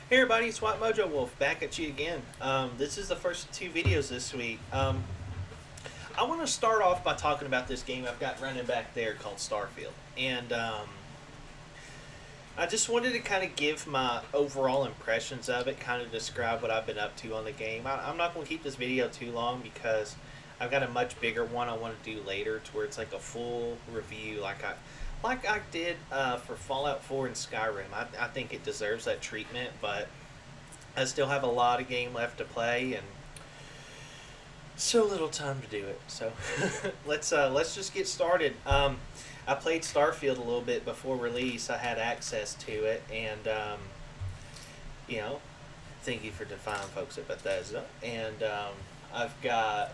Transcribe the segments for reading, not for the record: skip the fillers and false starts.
Hey everybody, it's White Mojo Wolf back at you again. This is the first of two videos this week. I want to start off by talking about this game I've got running back there called Starfield. And I just wanted to kind of give my overall impressions of it, kind of describe what I've been up to on the game. I'm not going to keep this video too long because I've got a much bigger one I want to do later to where it's like a full review like I did for Fallout 4 and Skyrim. I think it deserves that treatment, but I still have a lot of game left to play and so little time to do it. So let's just get started. I played Starfield a little bit before release. I had access to it, and you know, thank you for the fine folks at Bethesda. And I've got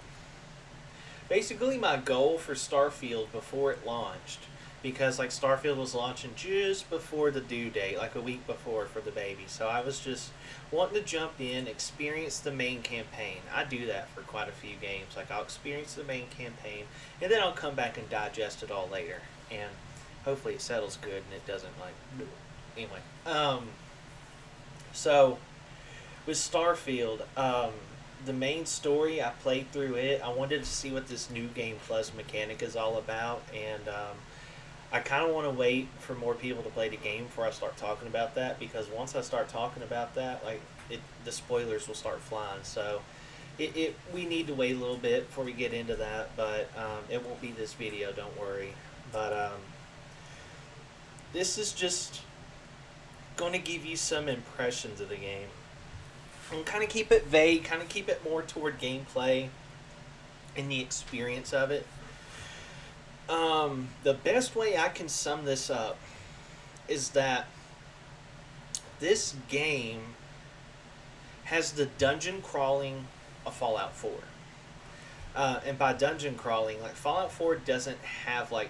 basically my goal for Starfield before it launched, because like Starfield was launching just before the due date, like a week before for the baby. So I was just wanting to jump in, experience the main campaign. I do that for quite a few games. Like I'll experience the main campaign, and then I'll come back and digest it all later. And hopefully it settles good and it doesn't like anyway. So with Starfield, the main story, I played through it. I wanted to see what this new game plus mechanic is all about, and I kind of want to wait for more people to play the game before I start talking about that, because once I start talking about that, the spoilers will start flying. So we need to wait a little bit before we get into that, but it won't be this video, don't worry. But this is just going to give you some impressions of the game. And kind of keep it vague, kind of keep it more toward gameplay and the experience of it. The best way I can sum this up is that this game has the dungeon crawling of Fallout 4. And by dungeon crawling, like Fallout 4 doesn't have like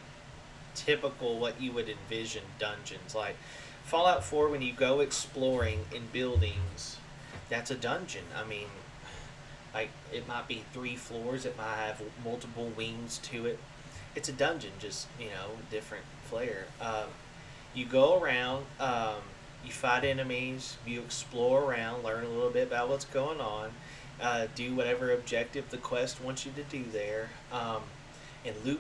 typical what you would envision dungeons. Like Fallout 4, when you go exploring in buildings, that's a dungeon. I mean, like it might be 3 floors, it might have multiple wings to it. It's a dungeon, just different flair. You go around, you fight enemies, you explore around, learn a little bit about what's going on, do whatever objective the quest wants you to do there, and loot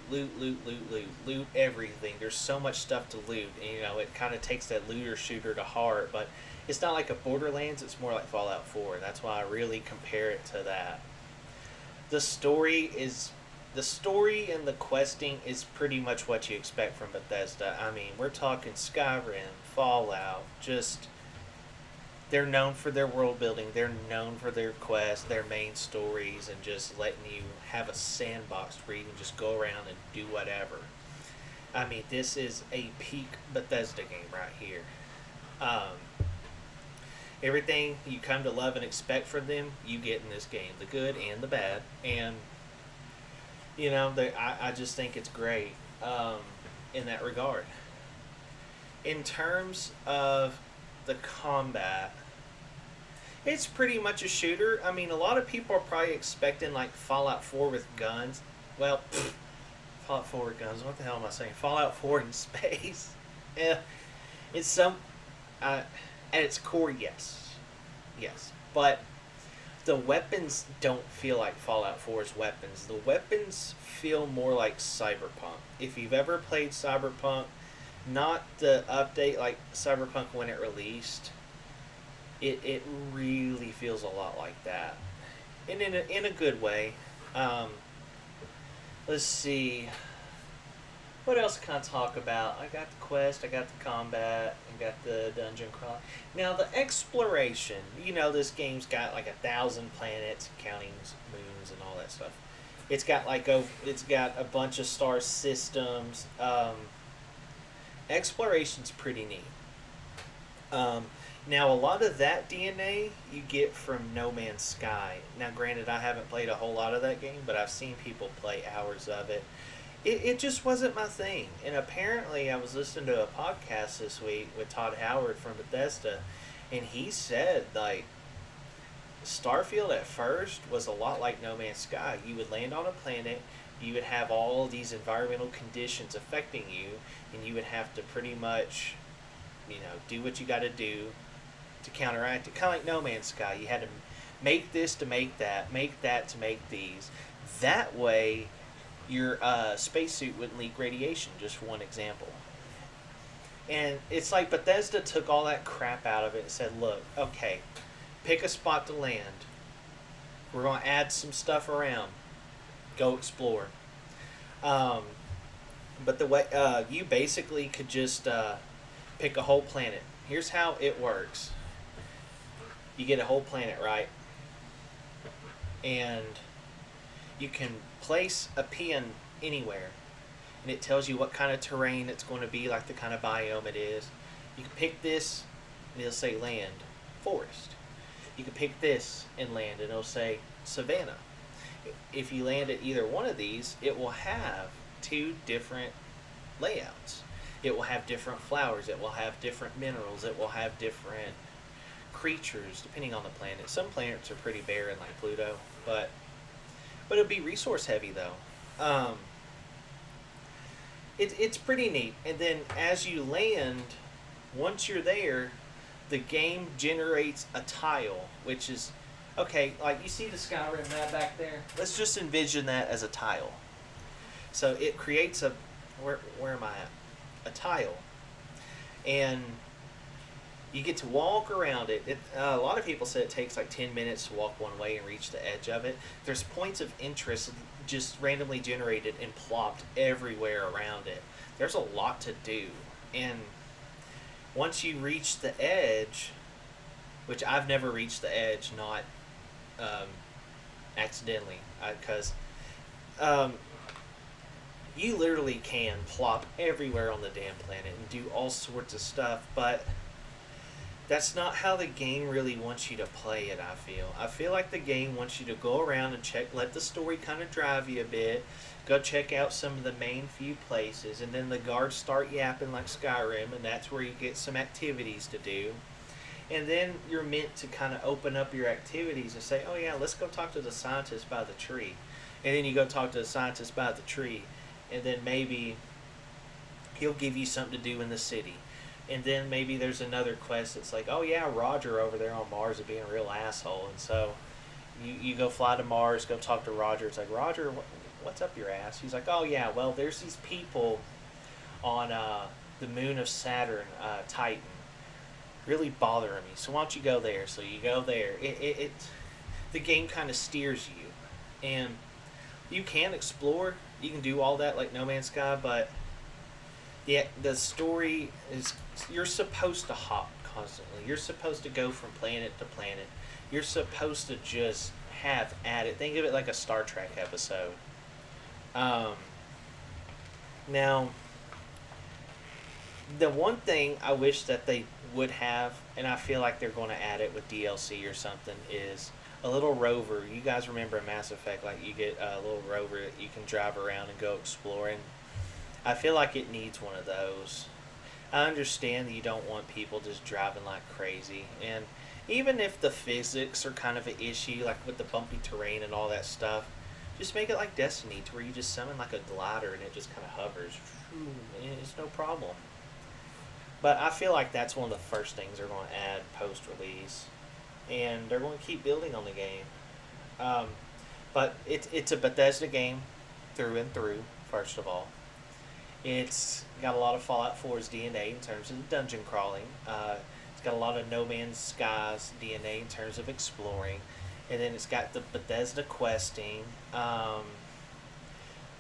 everything. There's so much stuff to loot. And, it kind of takes that looter shooter to heart, but it's not like a Borderlands. It's more like Fallout 4. That's why I really compare it to that. The story and the questing is pretty much what you expect from Bethesda. I mean, we're talking Skyrim, Fallout, just they're known for their world building, they're known for their quests, their main stories, and just letting you have a sandbox where you can just go around and do whatever. I mean, this is a peak Bethesda game right here. Everything you come to love and expect from them, you get in this game, the good and the bad, and I just think it's great in that regard. In terms of the combat, it's pretty much a shooter. I mean, a lot of people are probably expecting like Fallout 4 with guns. Well, Fallout 4 with guns. What the hell am I saying? Fallout 4 in space. Yeah, it's some. At its core, yes, but the weapons don't feel like Fallout 4's weapons. The weapons feel more like Cyberpunk. If you've ever played Cyberpunk, not the update, like Cyberpunk when it released, it really feels a lot like that. And in a good way. Let's see. What else can I talk about? I got the quest, I got the combat, I got the dungeon crawl. Now the exploration, this game's got like 1,000 planets, counting moons and all that stuff. It's got a bunch of star systems. Exploration's pretty neat. Now a lot of that DNA you get from No Man's Sky. Now granted, I haven't played a whole lot of that game, but I've seen people play hours of it. It just wasn't my thing. And apparently I was listening to a podcast this week with Todd Howard from Bethesda, and he said, like, Starfield at first was a lot like No Man's Sky. You would land on a planet, you would have all these environmental conditions affecting you, and you would have to pretty much, do what you got to do to counteract it. Kind of like No Man's Sky. You had to make this to make that to make these. That way, your spacesuit wouldn't leak radiation, just for one example. And it's like Bethesda took all that crap out of it and said, look, okay, pick a spot to land. We're going to add some stuff around. Go explore. But the way you basically could just pick a whole planet. Here's how it works. You get a whole planet, right? And you can place a pin anywhere. And it tells you what kind of terrain it's going to be, like the kind of biome it is. You can pick this, and it'll say land, forest. You can pick this and land, and it'll say savanna. If you land at either one of these, it will have two different layouts. It will have different flowers. It will have different minerals. It will have different creatures, depending on the planet. Some planets are pretty barren, like Pluto, but it'll be resource heavy, though. It's pretty neat. And then as you land, once you're there, the game generates a tile, which is, okay, like you see the Skyrim map back there? Let's just envision that as a tile. So it creates where am I at? A tile. And you get to walk around it. A lot of people say it takes like 10 minutes to walk one way and reach the edge of it. There's points of interest just randomly generated and plopped everywhere around it. There's a lot to do. And once you reach the edge, which I've never reached the edge, not accidentally, because you literally can plop everywhere on the damn planet and do all sorts of stuff, but that's not how the game really wants you to play it, I feel like the game wants you to go around and let the story kind of drive you a bit, go check out some of the main few places, and then the guards start yapping like Skyrim, and that's where you get some activities to do. And then you're meant to kind of open up your activities and say, oh yeah, let's go talk to the scientist by the tree. And then you go talk to the scientist by the tree, and then maybe he'll give you something to do in the city. And then maybe there's another quest that's like, oh yeah, Roger over there on Mars is being a real asshole. And so you go fly to Mars, go talk to Roger. It's like, Roger, what's up your ass? He's like, oh yeah, well, there's these people on the moon of Saturn, Titan, really bothering me. So why don't you go there? So you go there. The game kind of steers you. And you can explore. You can do all that like No Man's Sky, but the story is, you're supposed to hop constantly. You're supposed to go from planet to planet. You're supposed to just have at it. Think of it like a Star Trek episode. Now, the one thing I wish that they would have, and I feel like they're going to add it with DLC or something, is a little rover. You guys remember in Mass Effect, like you get a little rover that you can drive around and go exploring. I feel like it needs one of those. I understand that you don't want people just driving like crazy, and even if the physics are kind of an issue, like with the bumpy terrain and all that stuff, just make it like Destiny, to where you just summon like a glider and it just kind of hovers. It's no problem. But I feel like that's one of the first things they're going to add post-release, and they're going to keep building on the game. But it's a Bethesda game through and through, first of all. It's got a lot of Fallout 4's DNA in terms of the dungeon crawling. It's got a lot of No Man's Sky's DNA in terms of exploring. And then it's got the Bethesda questing.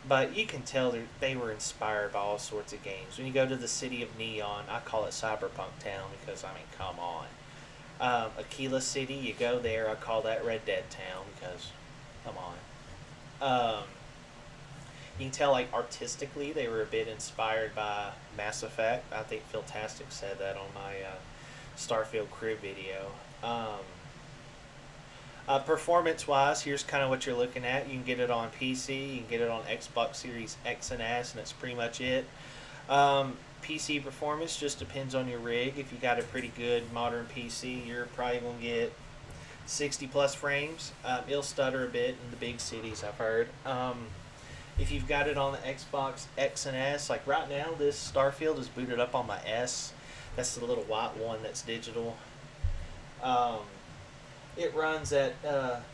But you can tell they were inspired by all sorts of games. When you go to the city of Neon, I call it Cyberpunk Town because, I mean, come on. Aquila City, you go there, I call that Red Dead Town because, come on. You can tell, like, artistically, they were a bit inspired by Mass Effect. I think Phil Tastic said that on my Starfield crib video. Performance-wise, here's kind of what you're looking at. You can get it on PC, you can get it on Xbox Series X and S, and that's pretty much it. PC performance just depends on your rig. If you got a pretty good modern PC, you're probably going to get 60-plus frames. It'll stutter a bit in the big cities, I've heard. If you've got it on the Xbox X and S, like right now, this Starfield is booted up on my S. That's the little white one that's digital. Um, it runs at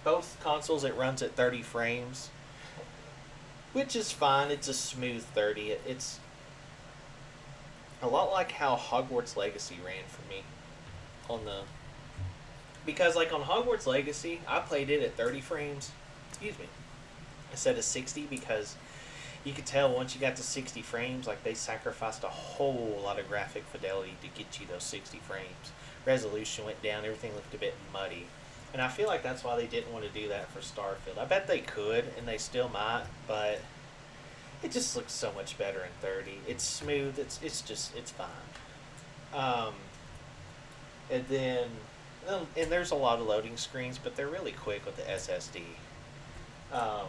both consoles. It runs at 30 frames, which is fine. It's a smooth 30. It's a lot like how Hogwarts Legacy ran for me on the because like on Hogwarts Legacy, I played it at 30 frames. Excuse me. Instead of 60 because you could tell once you got to 60 frames, like they sacrificed a whole lot of graphic fidelity to get you those 60 frames. Resolution went down, everything looked a bit muddy. And I feel like that's why they didn't want to do that for Starfield. I bet they could, and they still might, but it just looks so much better in 30. It's smooth, it's fine. Um, and then, and there's a lot of loading screens, but they're really quick with the SSD. Um,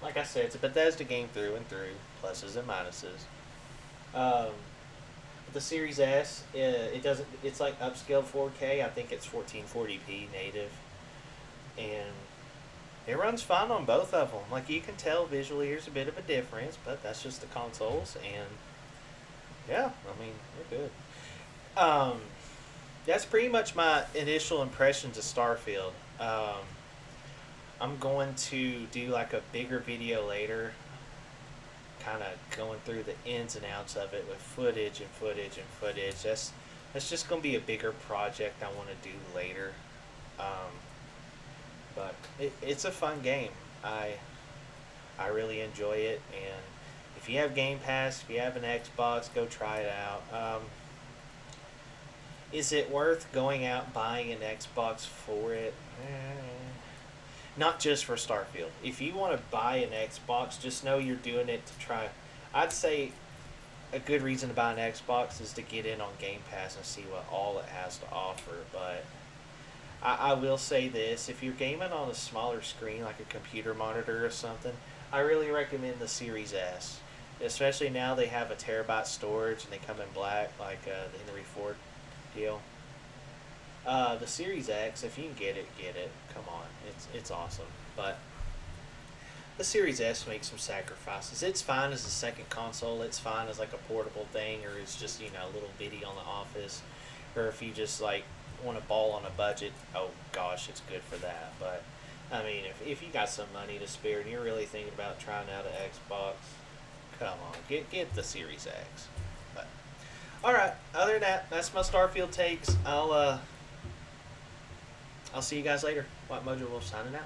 like I said, it's a Bethesda game through and through, pluses and minuses. Um, the Series S, it doesn't. It's like upscaled 4K. I think it's 1440p native, and it runs fine on both of them. Like you can tell visually, there's a bit of a difference, but that's just the consoles, and yeah, I mean they're good. Um, that's pretty much my initial impressions of Starfield. I'm going to do like a bigger video later, kind of going through the ins and outs of it with footage and footage and footage. That's just going to be a bigger project I want to do later. Um, but it's a fun game. I really enjoy it, and if you have Game Pass, if you have an Xbox, go try it out. Is it worth going out buying an Xbox for it? Not just for Starfield. If you want to buy an Xbox, just know you're doing it to try. I'd say a good reason to buy an Xbox is to get in on Game Pass and see what all it has to offer. But I will say this: if you're gaming on a smaller screen, like a computer monitor or something, I really recommend the Series S. Especially now they have a terabyte storage and they come in black, like the Henry Ford deal. The Series X, if you can get it, get it. Come on, it's awesome. But the Series S makes some sacrifices. It's fine as a second console. It's fine as like a portable thing, or it's just a little bitty on the office, or if you just like want to ball on a budget. Oh gosh, it's good for that. But I mean, if you got some money to spare and you're really thinking about trying out an Xbox, come on, get the Series X. But all right, other than that, that's my Starfield takes. I'll see you guys later. White Mojo Wolf signing out.